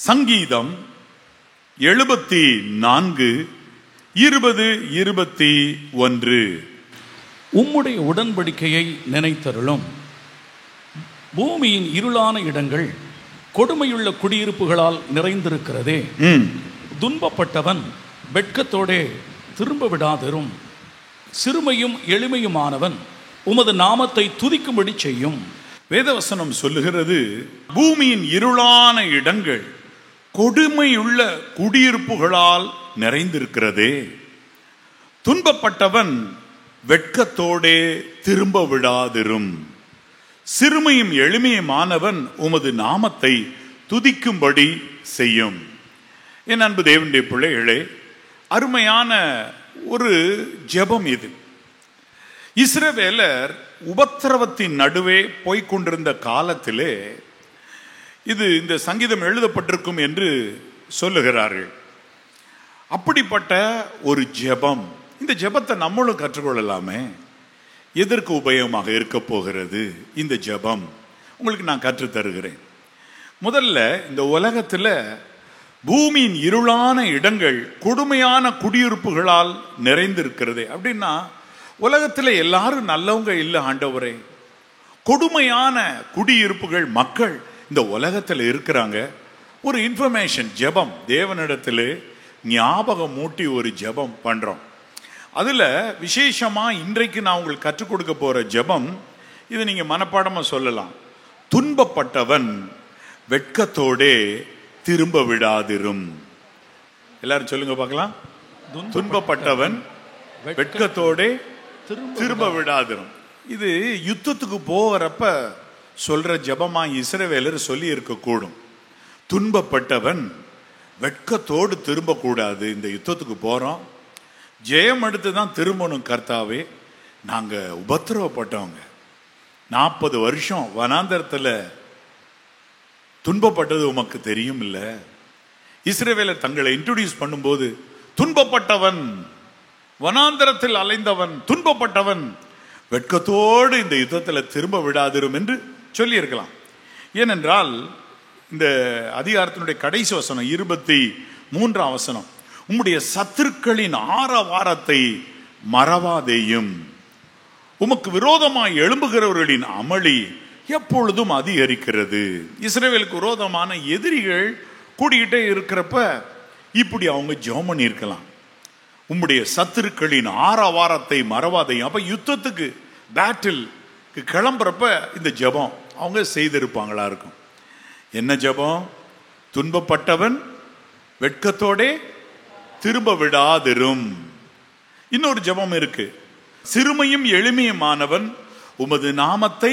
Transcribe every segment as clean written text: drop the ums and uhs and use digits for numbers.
சங்கீதம் 74:20-21. உம்முடைய உடன்படிக்கையை நினைத்தருளும். பூமியின் இருளான இடங்கள் கொடுமையுள்ள குடியிருப்புகளால் நிறைந்திருக்கிறதே. துன்பப்பட்டவன் வெட்கத்தோடே திரும்ப விடாதிரும். சிறுமையும் எளிமையுமானவன் உமது நாமத்தை துதிக்கும்படி செய்யும். வேதவசனம் சொல்லுகிறது, பூமியின் இருளான இடங்கள் கொடுமையுள்ள குடியிருப்புகளால் நிறைந்திருக்கிறதே. துன்பப்பட்டவன் வெட்கத்தோடே திரும்ப விடாதிரும். சிறுமையும் எளிமையுமானவன் உமது நாமத்தை துதிக்கும்படி செய்யும். என் அன்பு தேவனுடைய பிள்ளைகளே, அருமையான ஒரு ஜெபம் இது. இஸ்ரவேலர் உபத்திரவத்தின் நடுவே போய்கொண்டிருந்த காலத்திலே இது இந்த சங்கீதம் எழுதப்பட்டிருக்கும் என்று சொல்லுகிறார்கள். அப்படிப்பட்ட ஒரு ஜெபம், இந்த ஜெபத்தை நம்மளும் கற்றுக்கொள்ளலாமே. எதற்கு உபயோகமாக இருக்க போகிறது இந்த ஜெபம்? உங்களுக்கு நான் கற்றுத்தருகிறேன். முதல்ல, இந்த உலகத்தில் பூமியின் இருளான இடங்கள் கொடுமையான குடியிருப்புகளால் நிறைந்திருக்கிறது. அப்படின்னா உலகத்தில் எல்லாரும் நல்லவங்க இல்லை ஆண்டவரே. கொடுமையான குடியிருப்புகள் மக்கள் இந்த உலகத்தில் இருக்கிறாங்க. ஒரு இன்ஃபர்மேஷன் ஜெபம், தேவனிடத்தில் ஞாபகம் மூட்டி ஒரு ஜெபம் பண்றோம். அதுல விசேஷமா இன்றைக்கு நான் உங்களுக்கு கற்றுக் கொடுக்க போற ஜெபம், இதை நீங்க மனப்பாடமா சொல்லலாம். துன்பப்பட்டவன் வெட்கத்தோடே திரும்ப விடாதிரும். எல்லாரும் சொல்லுங்க பார்க்கலாம். துன்பப்பட்டவன் வெட்கத்தோடே திரும்ப விடாதிரும். இது யுத்தத்துக்கு போகிறப்ப சொல்ற ஜெபமா இஸ்ரவேலர் சொல்லி இருக்க கூடும். துன்பப்பட்டவன் வெட்கத்தோடு திரும்ப கூடாது. இந்த யுத்தத்துக்கு போறோம், ஜெயம் எடுத்து தான் திரும்பணும். கர்த்தாவே, நாங்க உபத்திரவப்பட்டவங்க, 40 வருஷம் வனாந்தரத்தில் துன்பப்பட்டது உமக்கு தெரியும் இல்ல. இஸ்ரவேலர் தங்களை இன்ட்ரோடியூஸ் பண்ணும்போது துன்பப்பட்டவன், வனாந்தரத்தில் அலைந்தவன், துன்பப்பட்டவன், வெட்கத்தோடு இந்த யுத்தத்தில் திரும்ப விடாதிரும் என்று சொல்லி இருக்கலாம். ஏனென்றால் இந்த அதிகாரத்தினுடைய கடைசி வசனம் 23ஆம் வசனம், உம்முடைய சத்துருக்களின் ஆரவாரத்தை மறவாதேயும். உமக்கு விரோதமாய் எழும்புகிறவர்களின் அமளி எப்பொழுதும் அதிகரிக்கிறது. இஸ்ரவேலுக்கு விரோதமான எதிரிகள் கூடிக்கிட்டே இருக்கிறப்ப இப்படி அவங்க ஜெபம் பண்ணி இருக்கலாம். உம்முடைய சத்துருக்களின் ஆரவாரத்தை மறவாதையும். அப்ப யுத்தத்துக்கு, பேட்டில் கிளம்புறப்ப இந்த ஜெபம் அவங்க செய்திருப்பாங்களா இருக்கும். என்ன ஜெபம்? துன்பப்பட்டவன் வெட்கத்தோடே திரும்ப விடாதிரும். இன்னொரு ஜெபம் இருக்கு, சிறுமையும் எளிமையுமானவன் உமது நாமத்தை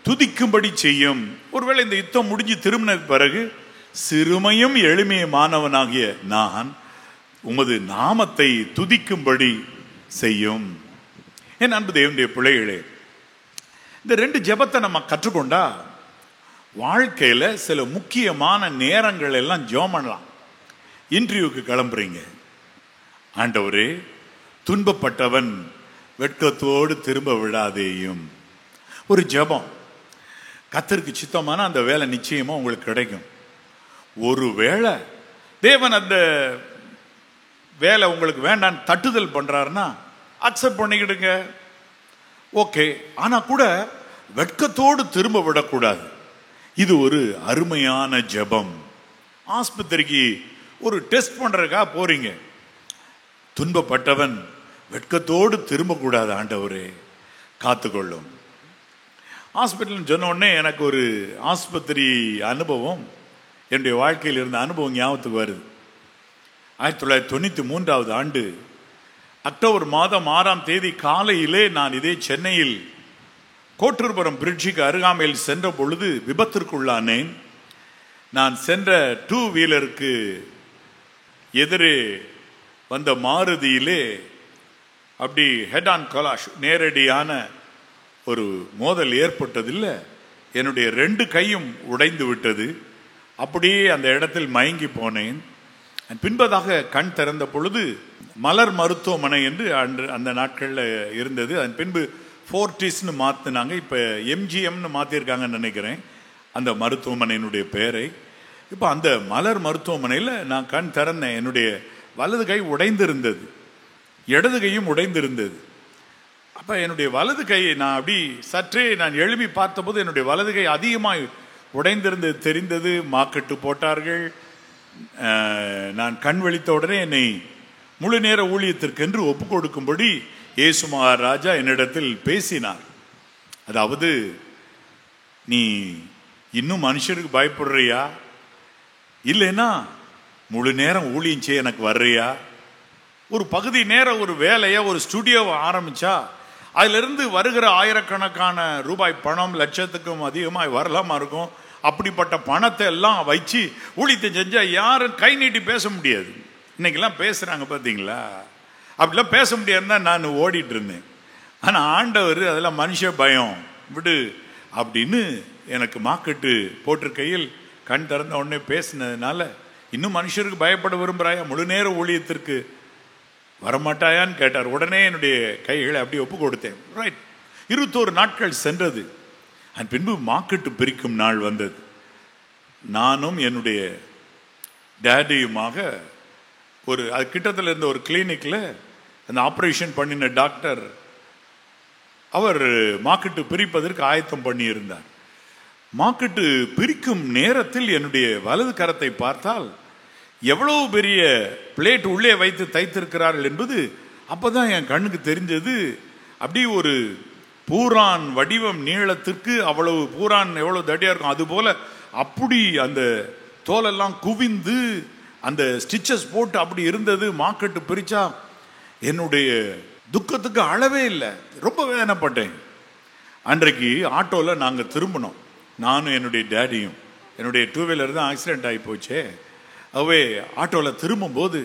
துதிக்கும்படி செய்யும். ஒருவேளை இந்த யுத்தம் முடிஞ்சு திரும்பின பிறகு, சிறுமையும் எளிமையுமானவனாகிய நான் உமது நாமத்தை துதிக்கும்படி செய்யும். என் அன்பு தேவனுடைய பிள்ளைகளே, இந்த 2 ஜெபத்தை நம்ம கற்றுக்கொண்டா வாழ்க்கையில சில முக்கியமான நேரங்கள் எல்லாம் ஜெபம் பண்ணலாம். இன்டர்வியூக்கு கிளம்புறீங்க, ஆண்டவரே துன்பப்பட்டவன் வெட்கத்தோடு திரும்ப விடாதேயும். ஒரு ஜெபம். கர்த்தருக்கு சித்தமான அந்த வேலை நிச்சயமா உங்களுக்கு கிடைக்கும். ஒருவேளை தேவன் அந்த வேலை உங்களுக்கு வேண்டான்னு தட்டுதல் பண்றாருன்னா அக்செப்ட் பண்ணிக்கிடுங்க, ஓகே. ஆனா கூட வெட்கத்தோடு திரும்ப விடக்கூடாது. இது ஒரு அருமையான ஜெபம். ஆஸ்பத்திரிக்கு ஒரு டெஸ்ட் பண்றதுக்காக போறீங்க, துன்பப்பட்டவன் வெட்கத்தோடு திரும்ப கூடாது, ஆண்டவரே காத்துக்கொள்ளும். ஹாஸ்பிட்டல் சொன்ன உடனே எனக்கு ஒரு ஆஸ்பத்திரி அனுபவம், என்னுடைய வாழ்க்கையில் இருந்த அனுபவம் ஞாபகத்துக்கு வருது. 1993ஆம் ஆண்டு அக்டோபர் மாதம் 6ஆம் தேதி காலையிலே நான் இதே சென்னையில் கோட்டூர்புரம் பிரிட்ஜுக்கு அருகாமையில் சென்ற பொழுது விபத்திற்குள்ளானேன். நான் சென்ற 2 வீலருக்கு எதிரே வந்த மாருதியிலே அப்படி ஹெட் ஆன் கலாஷ், நேரடியான ஒரு மோதல் ஏற்பட்டதில்லை. என்னுடைய 2 கையும் உடைந்து விட்டது. அப்படியே அந்த இடத்தில் மயங்கி போனேன். பின்பதாக கண் திறந்த பொழுது மலர் மருத்துவமனை என்று அந்த நாட்களில் இருந்தது. அதன் பின்பு ஃபோர்டிஸ்னு மாற்றினாங்க, இப்போ எம்ஜிஎம்னு மாற்றிருக்காங்கன்னு நினைக்கிறேன் அந்த மருத்துவமனையினுடைய பெயரை. இப்போ அந்த மலர் மருத்துவமனையில் நான் கண் திறந்தேன். என்னுடைய வலது கை உடைந்திருந்தது, இடது கையும் உடைந்திருந்தது. அப்போ என்னுடைய வலது கையை நான் அப்படி சற்றே நான் எழுப்பி பார்த்தபோது என்னுடைய வலது கை அதிகமாக உடைந்திருந்தது தெரிந்தது. மாக்கட்டு போட்டார்கள். நான் கண் விழித்த உடனே என்னை முழு நேர ஊழியத்திற்கென்று ஒப்பு கொடுக்கும்படி இயேசு மகாராஜா என்னிடத்தில் பேசினார். அதாவது, நீ இன்னும் மனுஷருக்கு பயப்படுறியா, இல்லைன்னா முழு நேரம் ஊழியம் செய்ய எனக்கு வர்றியா, ஒரு பகுதி நேரம் ஒரு வேலையை ஒரு ஸ்டுடியோவை ஆரம்பிச்சா அதிலிருந்து வருகிற ஆயிரக்கணக்கான ரூபாய் பணம் லட்சத்துக்கும் அதிகமாக வரலாமா இருக்கும். அப்படிப்பட்ட பணத்தை எல்லாம் வச்சு ஊழியத்தை செஞ்சா யாரும் கை நீட்டி பேச முடியாது. இன்னைக்கெல்லாம் பேசுறாங்க பார்த்தீங்களா, அப்படிலாம் பேச முடியாதுன்னு தான் நான் ஓடிட்டு இருந்தேன். ஆனால் ஆண்டவர் அதெல்லாம் மனுஷ பயம் விடு அப்படின்னு எனக்கு மாக்கட்டு போட்டிருக்கையில் கண் திறந்த உடனே பேசினதுனால, இன்னும் மனுஷருக்கு பயப்பட விரும்புகிறாயா, முழு நேர ஊழியத்திற்கு வரமாட்டாயான்னு கேட்டார். உடனே என்னுடைய கைகளை அப்படி ஒப்பு கொடுத்தேன். ரைட். 21 நாட்கள் சென்றது. அதன் பின்பு மாக்கட்டு பிரிக்கும் நாள் வந்தது. நானும் என்னுடைய டேடியுமாக ஒரு அது கிட்டத்தில் இருந்த ஒரு கிளினிக்கில் அந்த ஆப்ரேஷன் பண்ணின டாக்டர் அவர் மாக்கட்டு பிரிப்பதற்கு ஆயத்தம் பண்ணியிருந்தார். மாக்கட்டு பிரிக்கும் நேரத்தில் என்னுடைய வலது கரத்தை பார்த்தால் எவ்வளவு பெரிய பிளேட் உள்ளே வைத்து தைத்திருக்கிறார்கள் என்பது அப்போதான் என் கண்ணுக்கு தெரிஞ்சது. அப்படி ஒரு பூரான் வடிவம் நீளத்திற்கு அவ்வளவு பூரான் எவ்வளவு தடியா இருக்கும் அதுபோல அப்படி அந்த தோலெல்லாம் குவிந்து அந்த ஸ்டிச்சஸ் போட்டு அப்படி இருந்தது. மாக்கட்டு பிரிச்சா என்னுடைய துக்கத்துக்கு அளவே இல்லை. ரொம்ப வேதனைப்பட்டேன். அன்றைக்கு ஆட்டோவில் நாங்கள் திரும்பினோம், நானும் என்னுடைய டேடியும். என்னுடைய 2 வீலர் தான் ஆக்சிடென்ட் ஆகி போச்சே. அவே ஆட்டோவில் திரும்பும்போது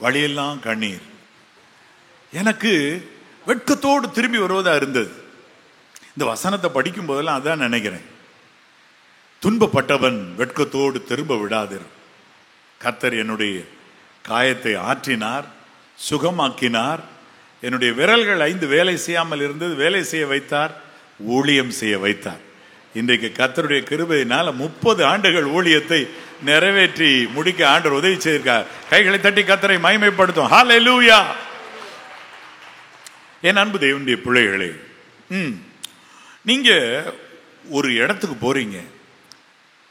வழியெல்லாம் கண்ணீர். எனக்கு வெட்கத்தோடு திரும்பி வருவதாக இருந்தது. இந்த வசனத்தை படிக்கும் போதெல்லாம் அதான் நினைக்கிறேன். துன்பப்பட்டவன் வெட்கத்தோடு திரும்ப விடாதிரு. கர்த்தர் என்னுடைய காயத்தை ஆற்றினார், சுகமாக்கினார். என்னுடைய விரல்கள் 5 வேலை செய்யாமல் இருந்தது, வேலை செய்ய வைத்தார், ஊழியம் செய்ய வைத்தார். இன்றைக்கு கர்த்தருடைய கிருபையினால் 30 ஆண்டுகள் ஊழியத்தை நிறைவேற்றி முடிக்க ஆண்டவர் உதவி செய்திருக்கார். கைகளை தட்டி கர்த்தரை மகிமைப்படுத்தும். ஹல்லேலூயா. என் அன்பு தேவனுடைய பிள்ளைகளே, நீங்க ஒரு இடத்துக்கு போறீங்க,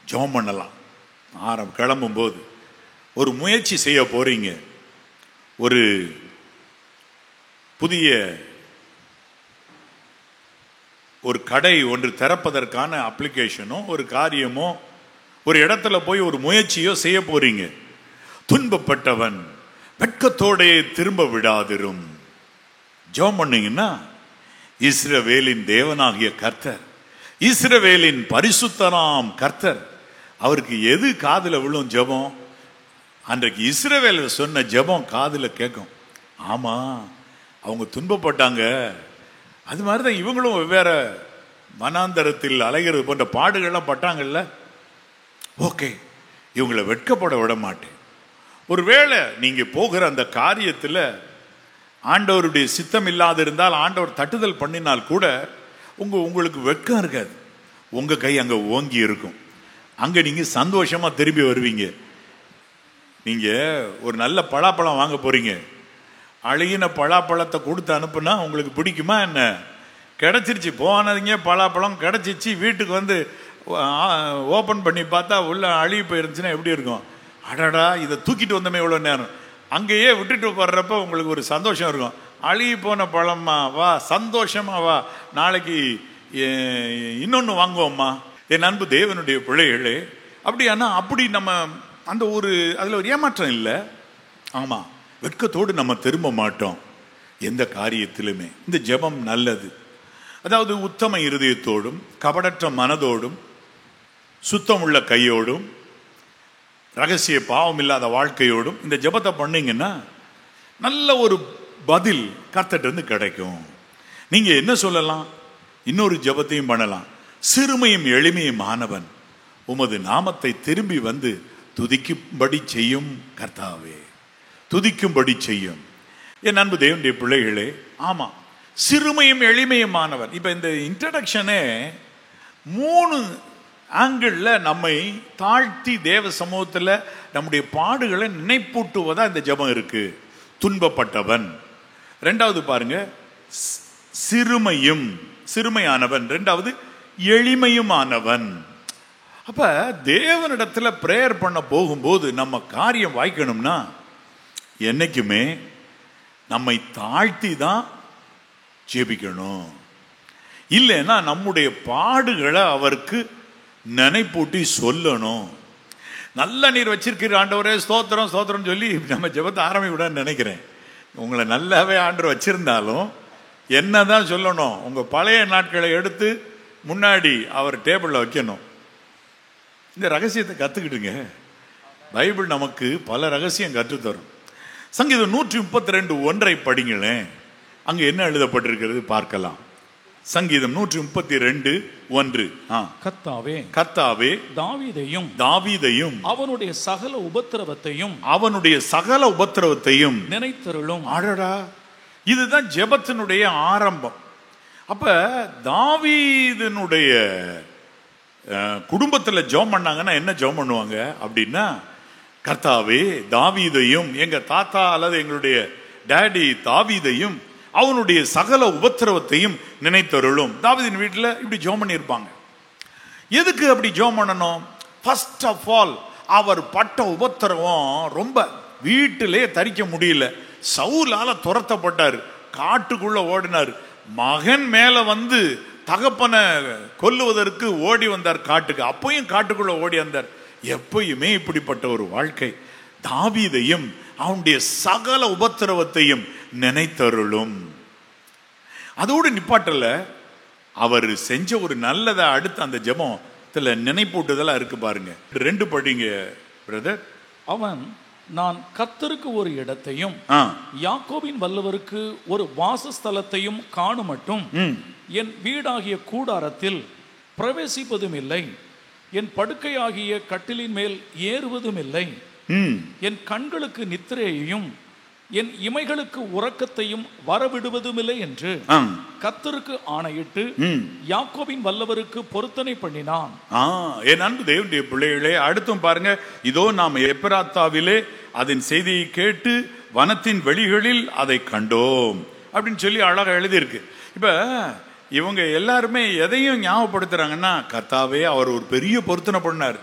ஜெபம் பண்ணலாம். கிளம்பும் போது ஒரு முயற்சி செய்ய போறீங்க, ஒரு புதிய ஒரு கடை ஒன்று திறப்பதற்கான அப்ளிகேஷனோ ஒரு காரியமோ ஒரு இடத்துல போய் ஒரு முயற்சியோ செய்ய போறீங்க. துன்பப்பட்டவன் வெட்கத்தோடே திரும்ப விடாதிரும். ஜெபம் பண்ணீங்கன்னா இஸ்ரவேலின் தேவனாகிய கர்த்தர், இஸ்ரவேலின் பரிசுத்தராம் கர்த்தர், அவருக்கு எது காதுல விழும் ஜெபம்? அன்றைக்கு இஸ்ரவேலர் சொன்ன ஜெபம் காதுல கேட்கும். ஆமா, அவங்க துன்பப்பட்டாங்க, அது மாதிரிதான் இவங்களும் வெவ்வேறு மனாந்தரத்தில் அலைகிறது போன்ற பாடுகள்லாம் பட்டாங்கல்ல. ஓகே, இவங்களை வெட்கப்பட விட மாட்டேன். ஒருவேளை நீங்க போகிற அந்த காரியத்தில் ஆண்டவருடைய சித்தம் இல்லாது இருந்தால், ஆண்டவர் தட்டுதல் பண்ணினால் கூட உங்களுக்கு வெட்கம் இருக்காது. உங்க கை அங்க ஓங்கி இருக்கும். அங்க நீங்க சந்தோஷமா திரும்பி வருவீங்க. நீங்க ஒரு நல்ல பலாப்பழம் வாங்க போறீங்க, அழுகின பலாப்பழத்தை கொடுத்து அனுப்புனா உங்களுக்கு பிடிக்குமா என்ன? கிடைச்சிருச்சு, போனதுங்க பலாப்பழம் கிடைச்சிச்சு, வீட்டுக்கு வந்து ஓப்பன் பண்ணி பார்த்தா உள்ள அழுகி போயிருந்துச்சுன்னா எப்படி இருக்கும்? அடடா, இதை தூக்கிட்டு வந்தோமே இவ்வளோ நேரம். அங்கேயே விட்டுட்டு வர்றப்ப உங்களுக்கு ஒரு சந்தோஷம் இருக்கும். அழுகி போன பழம்மா, வா சந்தோஷமா வா, நாளைக்கு இன்னொன்று வாங்குவோம்மா. என் அன்பு தேவனுடைய பிள்ளைகளே, அப்படியானா அப்படி நம்ம அந்த ஒரு அதில் ஒரு ஏமாற்றம் இல்லை. ஆமாம், வெட்கத்தோடு நம்ம திரும்ப மாட்டோம் எந்த காரியத்திலுமே. இந்த ஜெபம் நல்லது. அதாவது உத்தம இருதயத்தோடும் கபடற்ற மனதோடும் சுத்தம் உள்ள கையோடும் ரகசிய பாவம் இல்லாத வாழ்க்கையோடும் இந்த ஜெபத்தை பண்ணீங்கன்னா நல்ல ஒரு பதில் கர்த்தர்கிட்ட கிடைக்கும். நீங்க என்ன சொல்லலாம்? இன்னொரு ஜெபத்தையும் பண்ணலாம். சிறுமையும் எளிமையும் ஆனவன் உமது நாமத்தை திரும்பி வந்து துதிக்கும்படி செய்யும் கர்த்தாவே, துதிக்கும்படி செய்யும். என் அன்பு தேவனுடைய பிள்ளைகளே, ஆமா, சிறுமையும் எளிமையுமானவர். இப்ப இந்த இன்ட்ரடக்ஷனே 3 ஆங்கிள் நம்மை தாழ்த்தி தேவ சமூகத்தில் நம்முடைய பாடுகளை நினைப்பூட்டுவதா இந்த ஜெபம் இருக்கு. துன்பப்பட்டவன். ரெண்டாவது பாருங்க, சிறுமையானவன். ரெண்டாவது எளிமையுமானவன். அப்ப தேவனிடத்துல பிரேயர் பண்ண போகும்போது நம்ம காரியம் வாய்க்கணும்னா என்னைக்குமே நம்மை தாழ்த்தி தான் ஜெபிக்கணும். இல்லைன்னா நம்முடைய பாடுகளை அவருக்கு நினைப்பூட்டி சொல்லணும். நல்ல நீர் வச்சிருக்கிற ஆண்டவரே ஸ்தோத்திரம் ஸ்தோத்திரம் சொல்லி நம்ம ஜெபத்தை ஆரம்பிக்கூடாதுன்னு நினைக்கிறேன். உங்களை நல்லாவே ஆண்டவர் வச்சிருந்தாலும் என்னதான் சொல்லணும், உங்க பழைய நாட்களை எடுத்து முன்னாடி அவர் டேபிளில் வைக்கணும். இந்த ரகசியத்தை கத்துக்கிட்டுங்க. பைபிள் நமக்கு பல ரகசியம் கற்றுத்தரும். சங்கீதம் 132:1 படிங்களேன். அங்க என்ன எழுதப்பட்டிருக்கிறது பார்க்கலாம். சங்கீதம் 132:1. கர்த்தாவே தாவீதையும் அவனுடைய சகல உபத்திரவத்தையும் நினைத்தருளும். அடடா, இதுதான் ஜெபத்தினுடைய ஆரம்பம். அப்ப தாவீதினுடைய குடும்பத்தில் ஜெபம் பண்ணாங்கன்னா என்ன ஜெபம் பண்ணுவாங்க அப்படின்னா, கர்த்தாவே தாவீதையும், எங்க தாத்தா அல்லது எங்களுடைய டாடி தாவீதையும் அவனுடைய சகல உபத்திரவத்தையும் நினைத்தருளும். தாவீதின் வீட்டில் இப்படி ஜெபம் பண்ணியிருப்பாங்க. எதுக்கு அப்படி ஜெபம் பண்ணணும்? ஃபர்ஸ்ட் ஆஃப் ஆல் அவர் பட்ட உபத்திரவம் ரொம்ப வீட்டிலே தரிக்க முடியல. சவுலால துரத்தப்பட்டார், காட்டுக்குள்ள ஓடினார். மகன் மேல வந்து தகப்பனை கொல்லுவதற்கு ஓடி வந்தார் காட்டுக்கு. அப்பயும் காட்டுக்குள்ள ஓடி வந்தார். எப்பயுமே இப்படிப்பட்ட ஒரு வாழ்க்கை. தாவீதையும் அவனுடைய சகல உபத்திரவத்தையும் நினைத்தருளும். அதோடு நிப்பாட்டல, அவர் செஞ்ச ஒரு நல்லதை அடுத்து அந்த ஜெபத்துல நினைப்பூட்டுதலா இருக்கு பாருங்க. 2 படிங்க பிரதர். அவன், நான் கர்த்தருக்கு ஒரு இடத்தையும் யாக்கோபின் வல்லவருக்கு ஒரு வாசஸ்தலத்தையும் காணுமட்டும் என் வீடாகிய கூடாரத்தில் பிரவேசிப்பதும் இல்லை, என் படுக்கையாகிய கட்டிலின் மேல் ஏறுவதும் இல்லை, என் கண்களுக்கு நித்திரையையும் என் இமைகளுக்கு உறக்கத்தையும் வரவிடுவதும் இல்லை என்று கர்த்தருக்கு ஆணையிட்டு யாக்கோபின் வல்லவருக்கு பொருத்தனை பண்ணினான். என் அன்பு தேவனுடைய பிள்ளைகளே, அடுத்தும் பாருங்க. இதோ நாம் எப்ராத்தாவிலே அதன் செய்தியை கேட்டு வனத்தின் வெளிகளில் அதை கண்டோம் அப்படின்னு சொல்லி அழகா எழுதியிருக்கு. இப்ப இவங்க எல்லாருமே எதையும் ஞாபகப்படுத்துறாங்கன்னா, கர்த்தாவே அவர் ஒரு பெரிய பொருத்தனை பண்ணார்.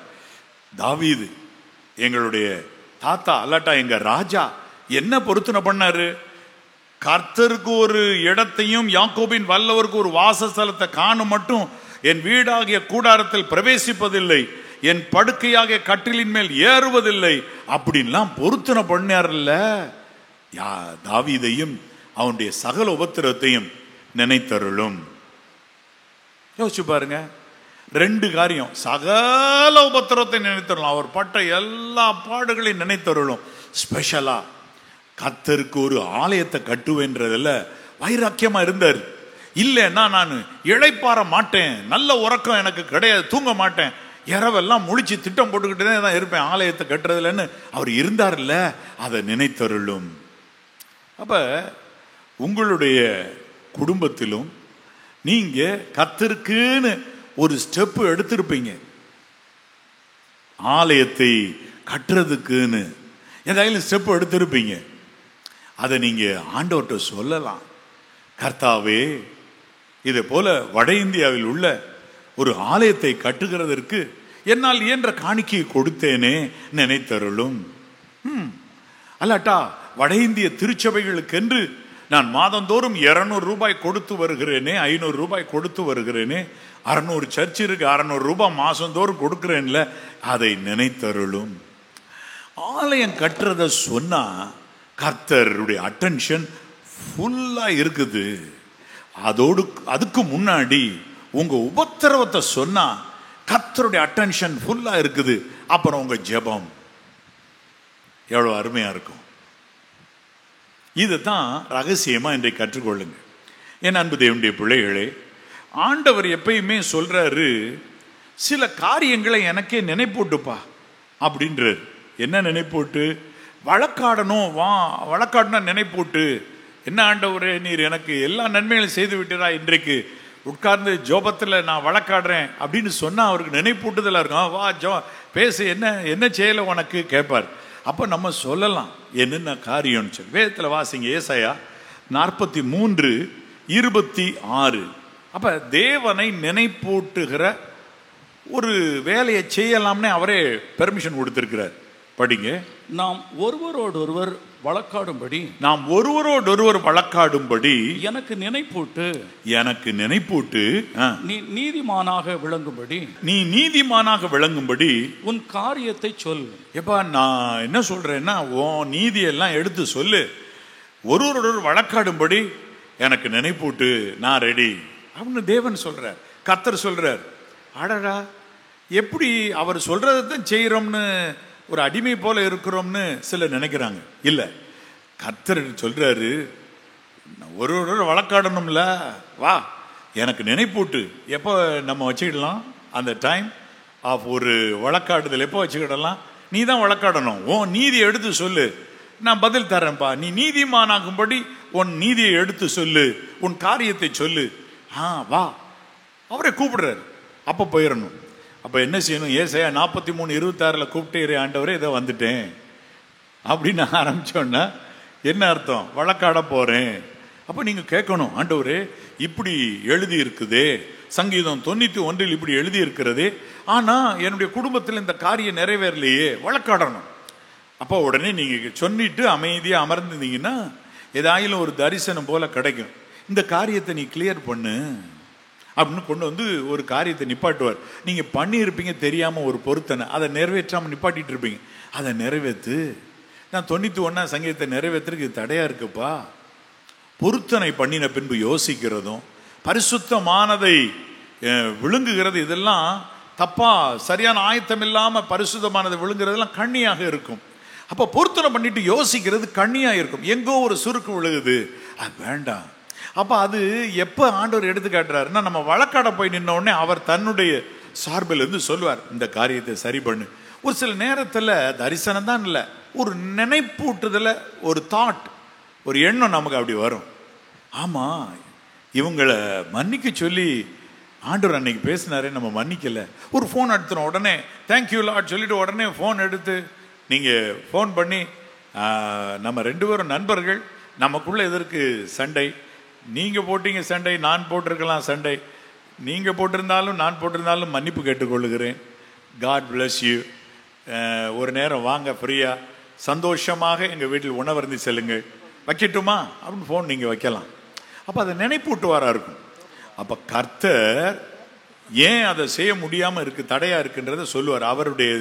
தாவீது எங்களுடைய தாத்தா அல்லாட்டா எங்க ராஜா என்ன பொருத்தனை பண்ணாரு? கர்த்தருக்கு ஒரு இடத்தையும் யாக்கோபின் வல்லவருக்கு ஒரு வாசஸ்தலத்தை காணும் மட்டும் என் வீடாகிய கூடாரத்தில் பிரவேசிப்பதில்லை, என் படுக்கையாகிய கட்டிலின் மேல் ஏறுவதில்லை அப்படின்லாம் பொருத்தனை பண்ணார்ல. தாவீதையும் அவனுடைய சகல உபத்திரத்தையும் நினைத்தருளும். யோசிச்சு பாருங்க. 2 காரியம். சகல உபத்திரத்தை நினைத்தருளும். அவர் பட்ட எல்லா பாடுகளையும் நினைத்தருளும். ஸ்பெஷலா கர்த்தருக்கு ஒரு ஆலயத்தை கட்டுவேன்றதுல வைராக்கியமா இருந்தார். இல்லைன்னா நான் இளைப்பாற மாட்டேன், நல்ல உறக்கம் எனக்கு கிடையாது, தூங்க மாட்டேன், இரவெல்லாம் முழிச்சு திட்டம் போட்டுக்கிட்டே தான் இருப்பேன் ஆலயத்தை கட்டுறதுலன்னு அவர் இருந்தார்ல. அதை நினைத்தருளும். அப்ப உங்களுடைய குடும்பத்திலும் நீங்க கர்த்தருக்குன்னு ஒரு ஸ்டெப் எடுத்திருப்பீங்க. ஆலயத்தை கட்டுறதுக்குன்னு ஏதாவது ஸ்டெப் எடுத்திருப்பீங்க. அதை நீங்க ஆண்டவர்கிட்ட சொல்லலாம். கர்த்தாவே, இதே போல வட இந்தியாவில் உள்ள ஒரு ஆலயத்தை கட்டுகிறதற்கு என்னால் இயன்ற காணிக்கையை கொடுத்தேனே, நினைத்தருளும். அல்லாட்டா வட இந்திய திருச்சபைகளுக்கென்று நான் மாதந்தோறும் 200 ரூபாய் கொடுத்து வருகிறேனே, 500 ரூபாய் கொடுத்து வருகிறேனே, 600 சர்ச் இருக்கு, 600 ரூபாய் மாசந்தோறும் கொடுக்கிறேன்ல, அதை நினைத்தருளும். ஆலயம் கட்டுறத சொன்னா கர்த்தருடைய அட்டென்ஷன் ஃபுல்லா இருக்குது. அதுக்கு முன்னாடி உங்க உபத்திரவத்தை சொன்னா கர்த்தருடைய அட்டென்ஷன் ஃபுல்லா இருக்குது. அப்புறம் உங்க ஜெபம் எவ்வளவு அருமையா இருக்கும். இதுதான் ரகசியமா இன்றைக்கு கற்றுக்கொள்ளுங்க. என் அன்பு தேவனுடைய பிள்ளைகளே, ஆண்டவர் எப்பயுமே சொல்றாரு, சில காரியங்களை எனக்கே நினைப்பூட்டுப்பா அப்படின்றார். என்ன நினைப்பூட்டு? வழக்காடணும், வழக்காடணும் நினைப்பூட்டு. என்ன ஆண்டவரே, நீர் எனக்கு எல்லா நன்மைகளையும் செய்து விட்டீரா, இன்றைக்கு உட்கார்ந்து ஜோபத்தில் நான் வழக்காடுறேன் அப்படின்னு சொன்னா அவருக்கு நினைப்பூட்டுதலா இருக்கும். வா ஜோ பேசு, என்ன செய்யல உனக்கு கேட்பார். அப்ப நம்ம சொல்லலாம் என்னென்ன காரியம்னு சொல்லி. வேதத்தில் வாசிங்க ஏசாயா 43:26. அப்ப தேவனை நினைப்பூட்டுகிற ஒரு வேலையை செய்யலாம்னே அவரே பெர்மிஷன் கொடுத்திருக்கிறார். படிங்க. நாம் ஒருவரோடொருவர் வழக்காடும்படி எனக்கு நினைப்பூட்டு நீ நீதிமானாக விளங்கும்படி உன் காரியத்தை சொல். எப்பா நான் என்ன சொல்றேன்னா, உன் நீதியெல்லாம் எடுத்து சொல்லு. ஒருவரோடு வழக்காடும்படி எனக்கு நினைப்பூட்டு, நான் ரெடி அப்படின்னு தேவன் சொல்றார். கர்த்தர் சொல்றார். அடடா, எப்படி அவர் சொல்றதான் செய்யறோம்னு ஒரு அடிமை போல இருக்கிறோம்னு சிலர் நினைக்கிறாங்க. இல்ல, கர்த்தர் சொல்றாரு, ஒரு வழக்காடணும்ல, வா எனக்கு நினைப்பூட்டு. எப்போ நம்ம வச்சுக்கிடலாம் அந்த டைம் ஆஃப் ஒரு வழக்காடுதல்? எப்போ வச்சுக்கிடலாம்? நீ தான் வழக்காடணும். உன் நீதியை எடுத்து சொல்லு, நான் பதில் தரேன்ப்பா. நீ நீதிமானாகும்படி உன் நீதியை எடுத்து சொல்லு, உன் காரியத்தை சொல்லு. வா, அவரை கூப்பிடுறாரு. அப்ப போயிடணும். அப்ப என்ன செய்யணும்? ஏசாயா 43:26 கூப்பிட்டே, ஆண்டவரே இதை வந்துட்டேன் அப்படின்னு ஆரம்பிச்சோன்னா என்ன அர்த்தம்? வழக்காட போறேன். அப்ப நீங்க கேட்கணும், ஆண்டவரே இப்படி எழுதி இருக்குதே, சங்கீதம் 91 இப்படி எழுதி இருக்கிறதே, ஆனா என்னுடைய குடும்பத்தில் இந்த காரியம் நிறைவேறலையே, வழக்காடணும். அப்போ உடனே நீங்க சொல்லிட்டு அமைதியா அமர்ந்திருந்தீங்கன்னா ஏதாயிலும் ஒரு தரிசனம் போல கிடைக்கும். இந்த காரியத்தை நீ கிளியர் பண்ணு அப்படின்னு கொண்டு வந்து ஒரு காரியத்தை நிப்பாட்டுவார். நீங்க பண்ணியிருப்பீங்க தெரியாம ஒரு பொருத்தனை, அதை நிறைவேற்றாம நிப்பாட்டிட்டு இருப்பீங்க. அதை நிறைவேற்று. நான் 91 சங்கீதத்தை நிறைவேற்றுறதுக்கு தடையா இருக்குப்பா. பொருத்தனை பண்ணின பின்பு யோசிக்கிறதும் பரிசுத்தமானதை விழுங்குகிறது, இதெல்லாம் தப்பா சரியான ஆயத்தம் இல்லாம பரிசுத்தமானதை விழுங்குறதெல்லாம் கண்ணியாக இருக்கும். அப்ப பொருத்தனை பண்ணிட்டு யோசிக்கிறது கண்ணியா இருக்கும். எங்கோ ஒரு சுருக்கு விழுகுது, அது வேண்டாம். அப்ப அது எப்ப ஆண்டவர் எடுத்து காட்டுறாருன்னா, நம்ம வழக்காட போய் நின்ன உடனே அவர் தன்னுடைய சார்பில் இருந்து சொல்லுவார், இந்த காரியத்தை சரி பண்ணு. ஒரு சில நேரத்தில் தரிசனம் தான் இல்லை, ஒரு நினைப்பூட்டுதல, ஒரு தாட், ஒரு எண்ணம் நமக்கு அப்படி வரும். ஆமா, இவங்களை மன்னிக்க சொல்லி ஆண்டவர் அன்னைக்கு பேசினாரே, நம்ம மன்னிக்கல. ஒரு ஃபோன் எடுத்துரும், உடனே தேங்க்யூ லார்ட் சொல்லிட்டு உடனே ஃபோன் எடுத்து நீங்க ஃபோன் பண்ணி, நம்ம 2 பேரும் நண்பர்கள், நமக்குள்ள எதற்கு சண்டை? நீங்க போட்டீங்க சண்டை, நான் போட்டிருக்கலாம் சண்டை, நீங்க போட்டிருந்தாலும் நான் போட்டிருந்தாலும் மன்னிப்பு கேட்டுக்கொள்ளுகிறேன். God bless you. ஒரு நேரம் வாங்க, ஃப்ரீயா சந்தோஷமாக எங்க வீட்டில் உணவருந்தி செல்லுங்கள், வைக்கட்டுமா அப்படின்னு ஃபோன் நீங்க வைக்கலாம். அப்ப அதை நினைப்பூட்டுவாரா இருக்கும். அப்ப கர்த்தர் ஏன் அதை செய்ய முடியாம இருக்கு, தடையா இருக்குன்றத சொல்லுவார். அவருடைய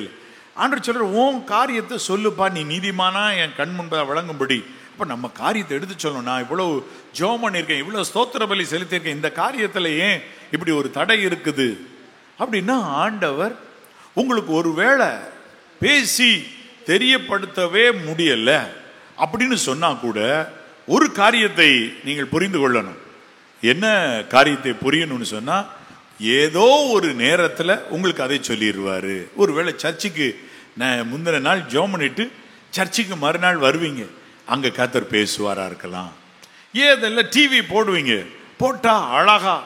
ஆண்டவர் சொல்ற, உன் காரியத்தை சொல்லுப்பா, நீ நீதிமானா என் கண் முன்பதாக வழங்கும்படி. அப்ப நம்ம காரியத்தை எடுத்து சொல்லணும். நான் இவ்வளவு ஜெபம் பண்ணியிருக்கேன், இவ்வளவு ஸ்தோத்திர பலி செலுத்தியிருக்கேன், இந்த காரியத்துல ஏன் இப்படி ஒரு தடை இருக்குது அப்படின்னா, ஆண்டவர் உங்களுக்கு ஒரு வேளை பேசி தெரியப்படுத்தவே முடியல அப்படின்னு சொன்னா கூட ஒரு காரியத்தை நீங்கள் புரிந்து கொள்ளணும். என்ன காரியத்தை புரியணும்னு சொன்னா, ஏதோ ஒரு நேரத்துல உங்களுக்கு அதை சொல்லிடுவாரு. ஒருவேளை சர்ச்சுக்கு முந்தின நாள் ஜெபம் பண்ணிட்டு சர்ச்சுக்கு மறுநாள் வருவீங்க, அங்க கர்த்தர் பேசுவாரா இருக்கலாம். ஏதெல்லாம் டிவி போடுவீங்க, போட்டா அழகா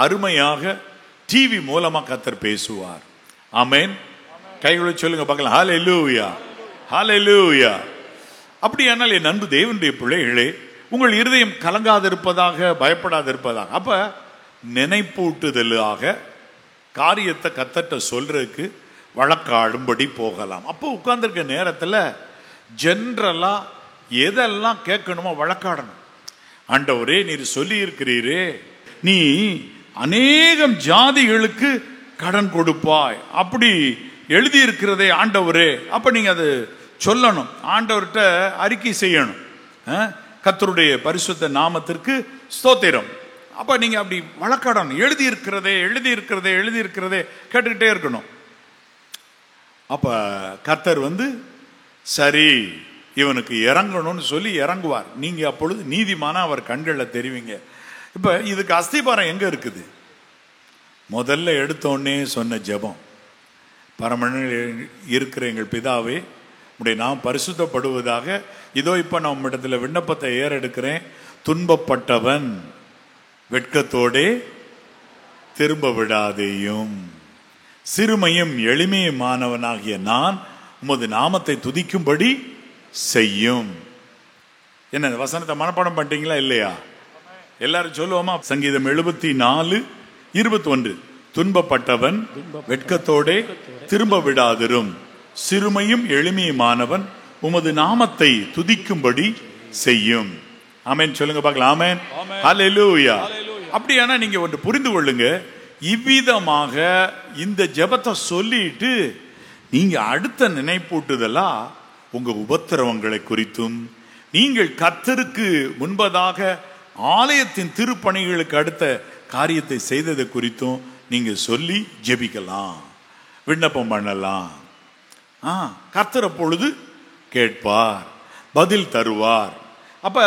அருமையாக டிவி மூலமா கர்த்தர் பேசுவார். ஆமென். கைகளை சொல்லுங்க பார்க்கலாம். ஹல்லேலூயா, ஹல்லேலூயா. அப்படியானால் என் அன்பு தேவனுடைய பிள்ளைகளே, உங்கள் இருதயம் கலங்காதிருப்பதாக, பயப்படாதிருப்பதாக. அப்ப நினைப்பூட்டுதலாக காரியத்தை கர்த்தர்ட்ட சொல்றதுக்கு வழக்காடும்படி போகலாம். அப்போ உட்கார்ந்துருக்க நேரத்தில் ஜென்ரலா எதெல்லாம் கேட்கணுமோ வழக்காடணும். ஆண்டவரே நீர் சொல்லி இருக்கிறீரே, நீ அநேகம் ஜாதிகளுக்கு கடன் கொடுப்பாய் அப்படி எழுதி இருக்கிறதே ஆண்டவரே. அப்ப நீங்க அது சொல்லணும், ஆண்டவர்கிட்ட அறிக்கை செய்யணும். கர்த்தருடைய பரிசுத்த நாமத்திற்கு ஸ்தோத்திரம். அப்ப நீங்க அப்படி வழக்காடணும். எழுதி இருக்கிறதே, எழுதி இருக்கிறதே, எழுதி இருக்கிறதே கேட்டுக்கிட்டே இருக்கணும். அப்ப கர்த்தர் சரி இவனுக்கு இறங்கணும்னு சொல்லி இறங்குவார். நீங்க அப்பொழுது நீதிமான அவர் கண்களில் தெரிவிங்க. இப்ப இதுக்கு அஸ்திபாரம் எங்க இருக்குது? முதல்ல எடுத்தோடனே சொன்ன ஜெபம், பரமனில் இருக்கிற எங்கள் பிதாவே உடைய நாம் பரிசுத்தப்படுவதாக. இதோ இப்ப நம்ம இடத்துல விண்ணப்பத்தை ஏறெடுக்கிறேன். துன்பப்பட்டவன் வெட்கத்தோடே திரும்ப விடாதேயும். சிறுமையும் எளிமையுமானவனாகிய நான் உமது நாமத்தை துதிக்கும்படி செய்யும். என்ன வசனத்தை மனப்பாடம் பண்ணிட்டீங்களா இல்லையா? எல்லாரும் சொல்லுவோமா? சங்கீதம் 74:21. துன்பப்பட்டவன் வெட்கத்தோடே திரும்ப விடாதிரும், சிறுமையும் எளிமையுமானவன் உமது நாமத்தை துதிக்கும்படி செய்யும். ஆமென் சொல்லுங்க பார்க்கலாம். ஆமென், ஹல்லேலூயா. அப்படியானா நீங்க ஒன்று புரிந்து கொள்ளுங்க, இவ்விதமாக இந்த ஜெபத்தை சொல்லிட்டு நீங்க அடுத்த நினைப்பூட்டுதலா உங்க உபத்திரவங்களை குறித்தும் நீங்கள் கர்த்தருக்கு முன்பதாக ஆலயத்தின் திருப்பணிகளுக்கு அடுத்த காரியத்தை செய்தது குறித்தும் நீங்க சொல்லி ஜெபிக்கலாம், விண்ணப்பம் பண்ணலாம். கர்த்தர் அப்பொழுது கேட்பார், பதில் தருவார். அப்ப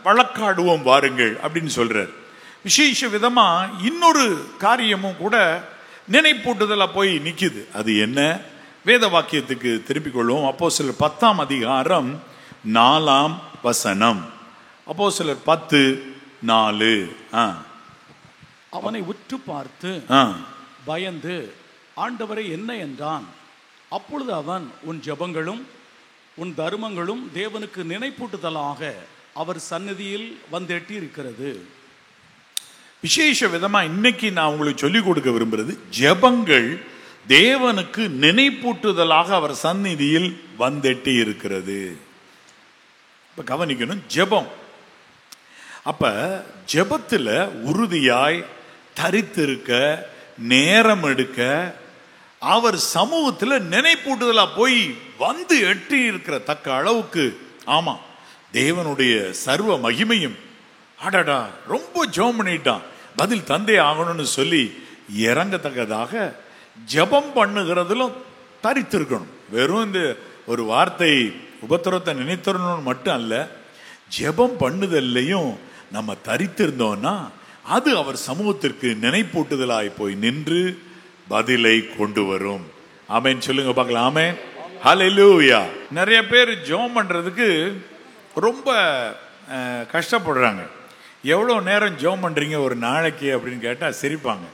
வழக்காடுவோம் வாருங்கள் அப்படின்னு சொல்றார். விசேஷ விதமா இன்னொரு காரியமும் கூட நினைப்பூட்டுதலா போய் நிக்குது. அது என்ன? வேத வாக்கியத்துக்கு திருப்பிக் கொள்வோம். அப்போஸ்தலர் 10:4. அப்போஸ்தலர் 10:4. அவனை உற்று பார்த்து பயந்து ஆண்டவரை என்ன என்றான். அப்பொழுது அவன், உன் ஜெபங்களும் உன் தர்மங்களும் தேவனுக்கு நினைப்பூட்டுதலாக அவர் சந்நிதியில் வந்தெட்டி இருக்கிறது. விசேஷ விதமா இன்னைக்கு நான் உங்களுக்கு சொல்லிக் கொடுக்க விரும்புறது, ஜெபங்கள் தேவனுக்கு நினைப்பூட்டுதலாக அவர் சந்நிதியில் வந்தெட்டி இருக்கிறது. இப்ப கவனிக்கணும், ஜெபம். அப்ப ஜெபத்துல உறுதியாய் தரித்திருக்க, நேரம் எடுக்க, அவர் சமூகத்துல நினைப்பூட்டுதலா போய் வந்து எட்டி இருக்கிற தக்க அளவுக்கு, ஆமா தேவனுடைய சர்வ மகிமையும், அடடா ரொம்ப ஜெபம் பண்ணிட்டான், பதில் தந்தே ஆகணும்னு சொல்லி இறங்கத்தக்கதாக ஜெபம் பண்ணுகிறதுலும் தரித்திருக்கணும். வெறும் இந்த ஒரு வார்த்தை உபத்திரத்தை நினைத்தரணும்னு மட்டும் அல்ல, ஜெபம் பண்ணுதல்லையும் நம்ம தரித்திருந்தோம்னா அது அவர் சமூகத்திற்கு நினைப்பூட்டுதலாய் போய் நின்று பதிலை கொண்டு வரும். ஆமென் சொல்லுங்க பார்க்கலாம். ஆமென், ஹல்லேலூயா. நிறைய பேர் ஜெபம் பண்றதுக்கு ரொம்ப கஷ்டப்படுறாங்க. எவ்வளோ நேரம் ஜெபம் பண்றீங்க ஒரு நாளைக்கு அப்படின்னு கேட்டால் சிரிப்பாங்க.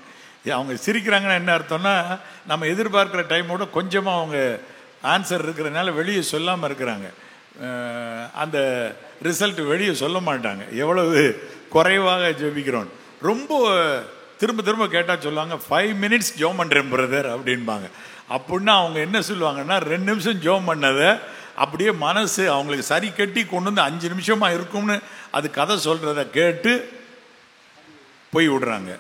அவங்க சிரிக்கிறாங்கன்னா என்ன அர்த்தம்னா, நம்ம எதிர்பார்க்குற டைமோட கொஞ்சமாக அவங்க ஆன்சர் இருக்கிறதுனால வெளியே சொல்லாமல் இருக்கிறாங்க. அந்த ரிசல்ட் வெளியே சொல்ல மாட்டாங்க, எவ்வளவு குறைவாக ஜெபிக்கிறோம். ரொம்ப திரும்ப திரும்ப கேட்டால் சொல்லுவாங்க, 5 minutes ஜெபம் பண்ணுறேன் பிரதர் அப்படின்பாங்க. அப்படின்னா அவங்க என்ன சொல்லுவாங்கன்னா, 2 நிமிஷம் ஜெபம் பண்ணதை அப்படியே மனசு அவங்களுக்கு சரி கட்டி கொண்டு வந்து 5 நிமிஷமாக இருக்கும்னு அது கதை சொல்கிறத கேட்டு போய் விடுறாங்க.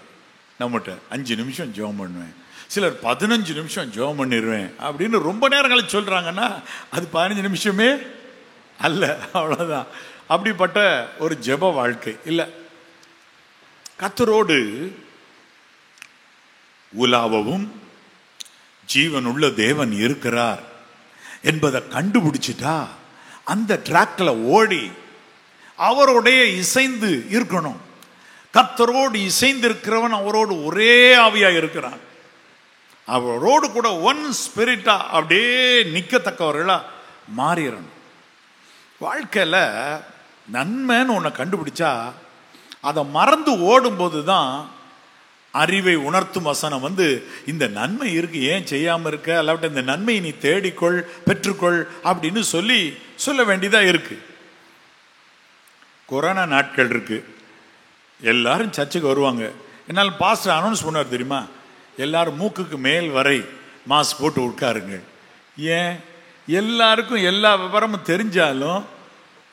நம்மகிட்ட 5 நிமிஷம் ஜெபம் பண்ணுவேன், சிலர் 15 நிமிஷம் ஜெபம் பண்ணிடுவேன் அப்படின்னு ரொம்ப நேரம் கழிச்சு சொல்கிறாங்கன்னா அது 15 நிமிஷமே அல்ல, அவ்வளோதான். அப்படிப்பட்ட ஒரு ஜெப வாழ்க்கை இல்லை. கர்த்தரோடு உலாவவும் ஜீவனுள்ள தேவன் இருக்கிறார் என்பதை கண்டுபிடிச்சிட்டா அந்த ட்ராக்ல ஓடி அவரோடைய இசைந்து இருக்கணும். கர்த்தரோடு இசைந்து இருக்கிறவன் அவரோடு ஒரே ஆவியா இருக்கிறான். அவரோடு கூட ஒன் ஸ்பிரிட்டா அப்படியே நிக்கத்தக்கவர்களா மாறிடணும். வாழ்க்கையில நன்மைன்னு ஒன்றை கண்டுபிடிச்சா அதை மறந்து ஓடும்போது தான் அறிவை உணர்த்தும் வசனம் இந்த நன்மை இருக்கு, ஏன் செய்யாம இருக்க, அல்லாவிட்ட இந்த நன்மையை நீ தேடிக்கொள், பெற்றுக்கொள் அப்படின்னு சொல்ல வேண்டியதா இருக்கு. கொரோனா நாட்கள் இருக்கு, எல்லாரும் சர்ச்சுக்கு வருவாங்க. என்னால் பாஸ்டர் அனௌன்ஸ் பண்ணுவார் தெரியுமா, எல்லாரும் மூக்குக்கு மேல் வரை மாஸ்க் போட்டு உட்காருங்க. ஏன்? எல்லாருக்கும் எல்லா விவரமும் தெரிஞ்சாலும்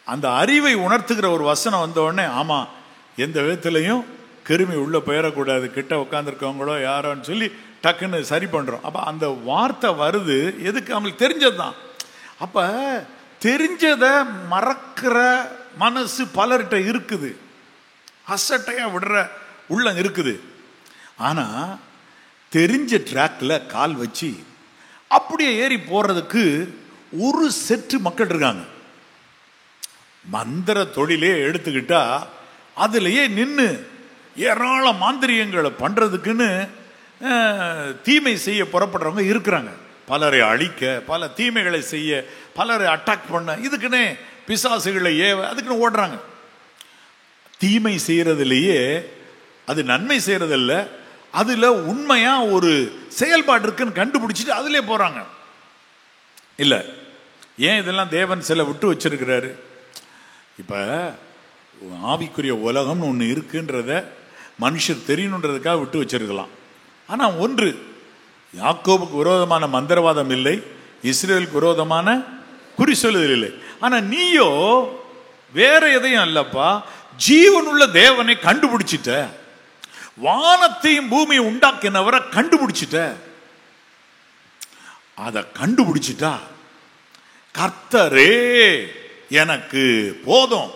அந்த அறிவை உணர்த்துகிற ஒரு வசனம் வந்த உடனே, ஆமா எந்த விதத்திலையும் கிருமி உள்ள போயிடக்கூடாது, கிட்ட உட்காந்துருக்கவங்களோ யாரோன்னு சொல்லி டக்குன்னு சரி பண்றோம். அப்ப அந்த வார்த்தை வருது எதுக்கு? அவங்களுக்கு தெரிஞ்சது தான். அப்ப தெரிஞ்சதை மறக்கிற மனசு பலர்கிட்ட இருக்குது, அசட்டையா விடுற உள்ளம் இருக்குது. ஆனா தெரிஞ்ச ட்ராக்ல கால் வச்சு அப்படியே ஏறி போறதுக்கு ஒரு செட்டு மக்கள் இருக்காங்க. மந்திர தொழிலே எடுத்துக்கிட்டா அதுலயே நின்று ஏராள மாந்திரியங்களை பண்றதுக்குன்னு தீமை செய்ய புறப்படுறவங்க இருக்கிறாங்க. பலரை அழிக்க, பல தீமைகளை செய்ய, பலரை அட்டாக் பண்ண, இதுக்குன்னு பிசாசுகளை ஏவ, அதுக்குன்னு ஓடுறாங்க. தீமை செய்யறதுலேயே அது நன்மை செய்யறதில்ல, அதுல உண்மையா ஒரு செயல்பாடு இருக்குன்னு கண்டுபிடிச்சிட்டு அதுல போறாங்க. இல்ல, ஏன் இதெல்லாம் தேவன் சில விட்டு வச்சிருக்கிறாரு? இப்ப ஆவிக்குரிய உலகம்னு ஒண்ணு இருக்குன்றத மனுஷர் தெரியணுன்றதுக்காக விட்டு வச்சிருக்கலாம். ஆனா ஒன்று, யாக்கோபுக்கு விரோதமான மந்திரவாதம் இல்லை, இஸ்ரேலுக்கு விரோதமான குறி சொல்லுதல் இல்லை. ஆனா நீயோ வேற எதையும் அல்லப்பா, ஜீவனுள்ள தேவனை கண்டுபிடிச்சிட்ட, வானத்தையும் பூமியை உண்டாக்கினவரை கண்டுபிடிச்சிட்ட. அதை கண்டுபிடிச்சிட்டா கர்த்தரே எனக்கு போதும்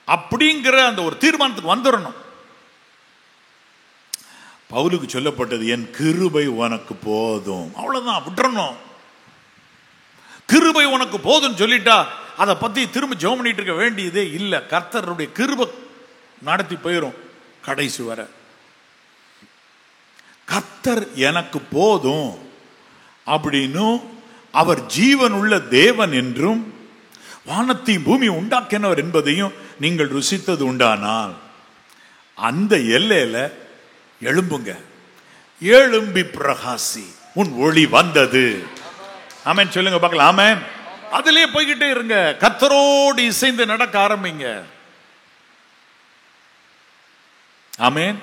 அப்படிங்கிற அந்த ஒரு தீர்மானத்துக்கு வந்துடணும். பவுலுக்கு சொல்லப்பட்டது, என் கிருபை உனக்கு போதும், அவ்வளவுதான், விட்டுறணும். கிருபை உனக்கு போதும் சொல்லிட்டா அதை பத்தி திரும்ப ஜெபம் பண்ணிட்டு இருக்க வேண்டியதே இல்லை. கர்த்தருடைய கிருபை நடத்தி போயிரும் கடைசி வர. கர்த்தர் எனக்கு போதும் அப்படின்னு, அவர் ஜீவன் உள்ள தேவன் என்றும் வானத்தையும் பூமி உண்டாக்கினவர் என்பதையும் நீங்கள் ருசித்தது உண்டானால் அந்த எல்லையில எழும்புங்க. எழும்பி பிரகாசி, உன் ஒளி வந்தது. ஆமென் சொல்லுங்க பார்க்கலாம். ஆமென். அதிலே போய்கிட்டே இருங்க, கர்த்தரோடு இசைந்து நடக்க ஆரம்பிங்க. ஆமென்.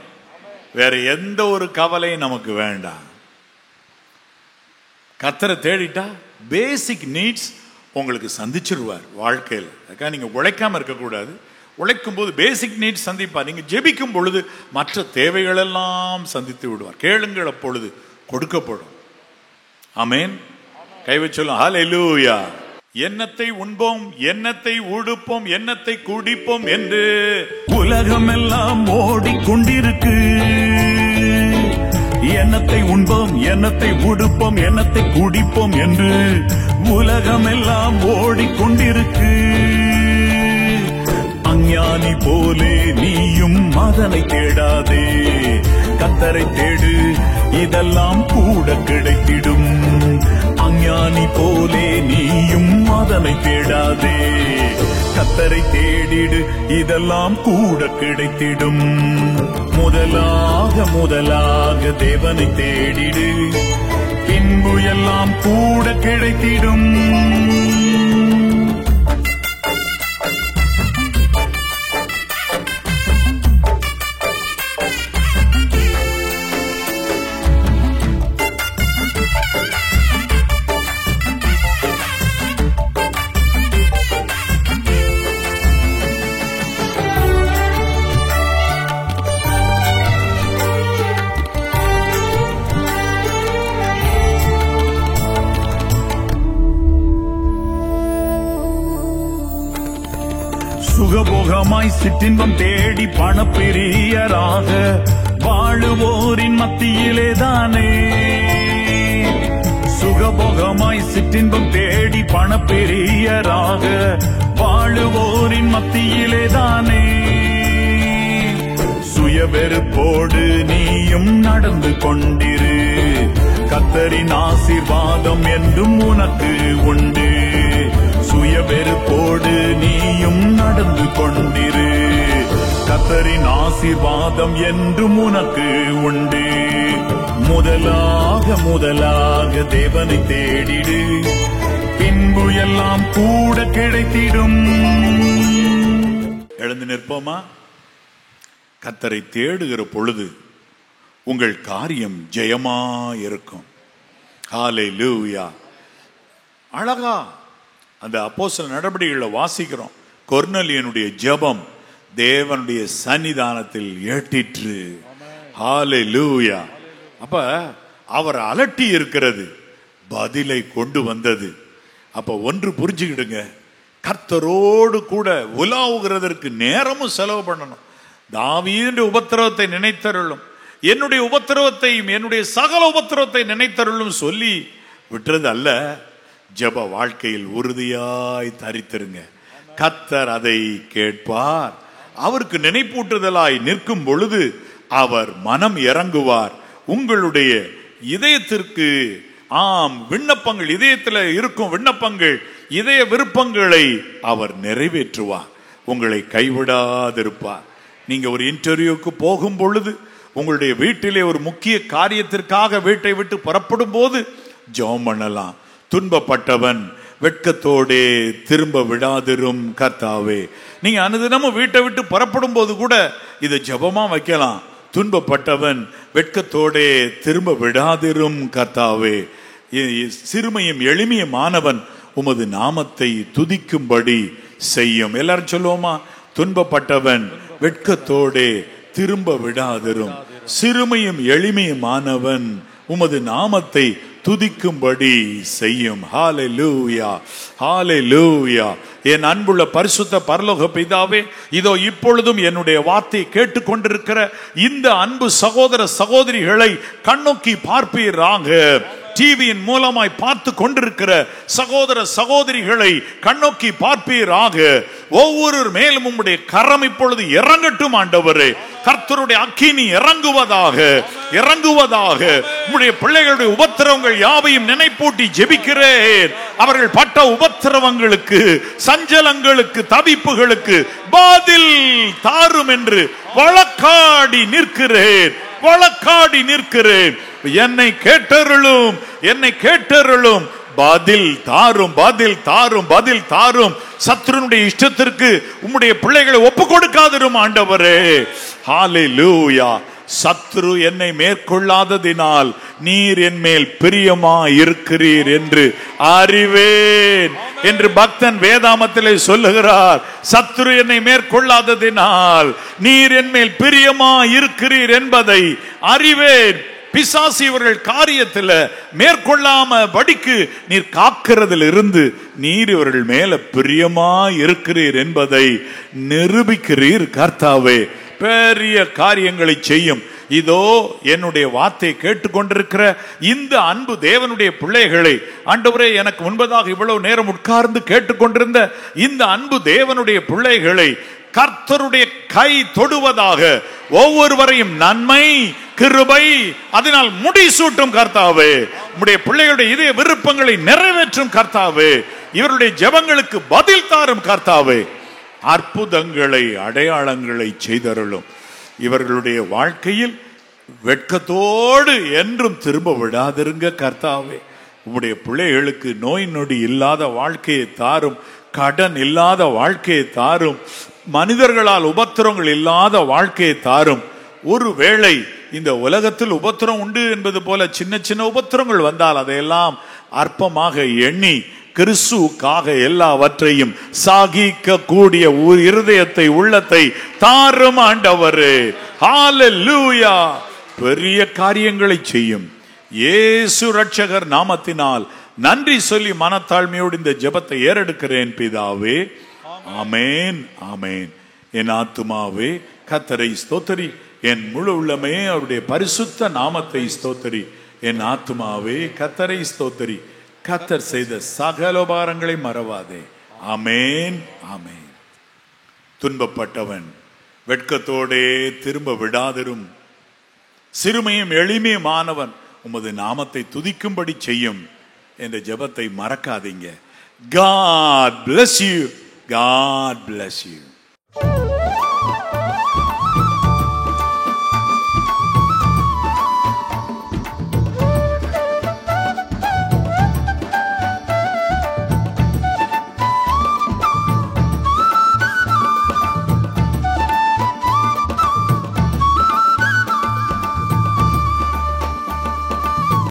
வேற எந்த ஒரு கவலையும் நமக்கு வேண்டாம். கர்த்தரை தேடிட்டா பேசிக் நீட்ஸ் உங்களுக்கு சந்திச்சிருவார் வாழ்க்கையில். அதுக்காக நீங்க உழைக்காம இருக்கக்கூடாது. உழைக்கும் போது பேசிக் நீட்ஸ் சந்திப்பார். நீங்க ஜெபிக்கும் பொழுது மற்ற தேவைகள் எல்லாம் சந்தித்து விடுவார். கேளுங்கள், அப்பொழுது கொடுக்கப்படும். ஆமென். கைவை சொல்லும் ஹல்லேலூயா. எண்ணத்தை உண்போம், எண்ணத்தை உடுப்போம், எண்ணத்தை குடிப்போம் என்று உலகமெல்லாம் ஓடிக்கொண்டிருக்கு. எண்ணத்தை உண்போம், எண்ணத்தை உடுப்போம், எண்ணத்தை குடிப்போம் என்று உலகமெல்லாம் ஓடிக்கொண்டிருக்கு. அஞ்ஞானி போலே நீயும் அதனை தேடாதே, கர்த்தரை தேடு, இதெல்லாம் கூட கிடைத்திடும். அஞ்ஞானி போலே நீயும் அதனை தேடாதே, கர்த்தரை தேடிடு, இதெல்லாம் கூட கிடைத்திடும். முதலாக தேவனை தேடிடு, பின்பு எல்லாம் கூட கிடைத்திடும். சுகபோகமாய் சிற்றின்பம் தேடி பணப்பிரியராக வாழுவோரின் மத்தியிலே தானே. சுகபோகமாய் சிற்றின்பம் தேடி பணப்பிரியராக வாழுவோரின் மத்தியிலே தானே. சுயவெறுப்போடு நீயும் நடந்து கொண்டிரு, கர்த்தரின் ஆசீர்வாதம் என்றும் உனக்கு உண்டு. சுயவெறுப்போடு நீயும் நடந்து கொண்டிரு, கர்த்தரின் ஆசீர்வாதம் என்றும் உனக்கு உண்டு. முதலாக தேவனை தேடிடு, பின்பு எல்லாம் கூட கிடைத்திடும். எழுந்து நிற்போமா? கர்த்தரை தேடுகிற பொழுது உங்கள் காரியம் ஜெயமா இருக்கும். ஹல்லேலூயா. அழகா அந்த அப்போஸ்தலர் நடபடிகளில் வாசிக்கிறோம், கொர்நேலியனுடைய ஜெபம் தேவனுடைய சன்னிதானத்தில் ஏற்றிற்று. ஹல்லேலூயா. அப்ப அவர் அலட்டி இருக்கிறது பதிலை கொண்டு வந்தது. அப்ப ஒன்று புரிஞ்சுக்கிடுங்க, கர்த்தரோடு கூட உலாவுகிறதற்கு நேரமும் செலவு பண்ணணும். தாவீதுடைய உபத்திரவத்தை நினைத்தருளும், என்னுடைய உபத்திரவத்தையும் என்னுடைய சகல உபத்திரவத்தை நினைத்தருளும் சொல்லி விட்டுறது அல்ல. ஜெப வாழ்க்கையில் உறுதியாய் தரித்திருங்க. கர்த்தர் அதை கேட்பார். அவருக்கு நினைப்பூட்டுதலாய் நிற்கும் பொழுது அவர் மனம் இறங்குவார். உங்களுடைய இதயத்திற்கு விண்ணப்பங்கள், இதயத்தில் இருக்கும் விண்ணப்பங்கள், இதய விருப்பங்களை அவர் நிறைவேற்றுவார். உங்களை கைவிடாதிருப்பார். நீங்க ஒரு இன்டர்வியூக்கு போகும் பொழுது உங்களுடைய வீட்டிலே ஒரு முக்கிய காரியத்திற்காக வீட்டை விட்டு புறப்படும் போது ஜெபம் பண்ணலாம். துன்பப்பட்டவன் வெட்கத்தோடே திரும்ப விடாதிரும் கர்த்தாவே. நீங்க அனுதினமும் வீட்டை விட்டு புறப்படும் போது கூட இதை ஜெபமா வைக்கலாம். துன்பப்பட்டவன் வெட்கத்தோடே திரும்ப விடாதிரும் கர்த்தாவே. சிறுமையும் எளிமையுமானவன் உமது நாமத்தை துதிக்கும்படி செய்யும். எல்லாரும் சொல்லுவோமா? துன்பப்பட்டவன் வெட்கத்தோடே திரும்ப விடாதிரும், சிறுமையும் எளிமையுமானவன் உமது நாமத்தை துதிக்கும்படி செய்யும். ஹல்லேலூயா, ஹல்லேலூயா. என் அன்புள்ள பரிசுத்த பரலோக பிதாவே, இதோ இப்பொழுதும் என்னுடைய வார்த்தை கேட்டுக்கொண்டிருக்கிற இந்த அன்பு சகோதர சகோதரிகளை கண்ணோக்கி பார்ப்பீராக. டிவியின் மூலமாய் பார்த்து கொண்டிருக்கிற சகோதர சகோதரிகளை கண்ணோக்கி பார்ப்பீராக. ஒவ்வொரு மேலும் உம்முடைய கரம் இப்பொழுது இறங்கட்டும் ஆண்டவரே. கர்த்தருடைய அக்கினி இறங்குவதாக, இறங்குவதாக. உம்முடைய பிள்ளைகளுடைய உபத்திரவங்கள் யாவையும் நினைப்பூட்டி ஜெபிக்கிறேன். அவர்கள் பட்ட உபத்திரவங்களுக்கு, சஞ்சலங்களுக்கு, தவிப்புகளுக்கு பதில் தாரும் என்று வழக்காடி நிற்கிறேன், வழக்காடி நிற்கிறேன். என்னை கேட்டருளும், என்னை கேட்டருளும். பதில் தாரும், பதில் தாரும், பதில் தாரும். சத்துருனுடைய இஷ்டத்திற்கு உம்முடைய பிள்ளைகளை ஒப்பு கொடுக்காதிரும் ஆண்டவரே. ஹல்லேலூயா. சத்துரு என்னை மேற்கொள்ளாததினால் நீர் என் மேல் பிரியமா இருக்கிறீர் என்று அறிவேன் என்று பக்தன் வேதாமத்திலே சொல்லுகிறார். சத்துரு என்னை மேற்கொள்ளாததினால் நீர் என் மேல் பிரியமா இருக்கிறீர் என்பதை அறிவேன். பிசாசு இவர்கள் காரியத்தில் மேற்கொள்ளாம படிக்கு நீர் காக்கிறதில் இருந்து நீர் இவர்கள் மேல பிரியமா இருக்கிறீர் என்பதை நிரூபிக்கிறீர் கர்த்தாவே. பெரிய காரியங்களை செய்யும். இதோ என்னுடைய வார்த்தை கேட்டுக்கொண்டிருக்கிற இந்த அன்பு தேவனுடைய பிள்ளைகளை ஆண்டவரே, எனக்கு முன்பதாக இவ்வளவு நேரம் உட்கார்ந்து கேட்டுக்கொண்டிருந்த இந்த அன்பு தேவனுடைய பிள்ளைகளை கர்த்தருடைய கை தொடுவதாக. ஒவ்வொருவரையும் நன்மை, கிருபை அதனால் முடிசூட்டும் கர்த்தாவே. உம்முடைய பிள்ளைகளுடைய இதய விருப்பங்களை நிறைவேற்றும் கர்த்தாவே. இவருடைய ஜெபங்களுக்கு பதில் தாரும் கர்த்தாவே. அற்புதங்களை, அடையாளங்களை செய்தருளும். இவர்களுடைய வாழ்க்கையில் வெட்கத்தோடு என்றும் திரும்ப விடாதிருங்க கர்த்தாவே. உம்முடைய பிள்ளைகளுக்கு நோய் நொடி இல்லாத வாழ்க்கையை தாரும், கடன் இல்லாத வாழ்க்கையை தாரும், மனிதர்களால் உபத்திரங்கள் இல்லாத வாழ்க்கையை தாரும். ஒருவேளை இந்த உலகத்தில் உபத்திரம் உண்டு என்பது போல சின்ன சின்ன உபத்திரங்கள் வந்தால் அதையெல்லாம் அற்பமாக எண்ணி கிறிஸ்துவுக்காக எல்லாவற்றையும் சாகிக்க கூடிய இருதயத்தை, உள்ளத்தை தாரும் ஆண்டவரே. ஹல்லேலூயா. பெரிய காரியங்களை செய்யும் இயேசு ரட்சகர் நாமத்தினால் நன்றி சொல்லி மனத்தாழ்மையோடு இந்த ஜெபத்தை ஏறெடுக்கிறேன் பிதாவே. ஆமென், ஆமென். என் ஆத்துமாவே கர்த்தரை ஸ்தோத்திரி, என் முழு உள்ளமே அவருடைய பரிசுத்த நாமத்தை ஸ்தோத்திரி. என் ஆத்துமாவே கர்த்தரை ஸ்தோத்திரி, கர்த்தர் செய்த சகல உபகாரங்களை மறவாதே. ஆமென், ஆமென். துன்பப்பட்டவன் வெட்கத்தோடே திரும்ப விடாதிரும், சிறுமையும் எளிமையுமானவன் உமது நாமத்தை துதிக்கும்படி செய்யும் என்ற ஜெபத்தை மறக்காதீங்க. God bless you. God bless you.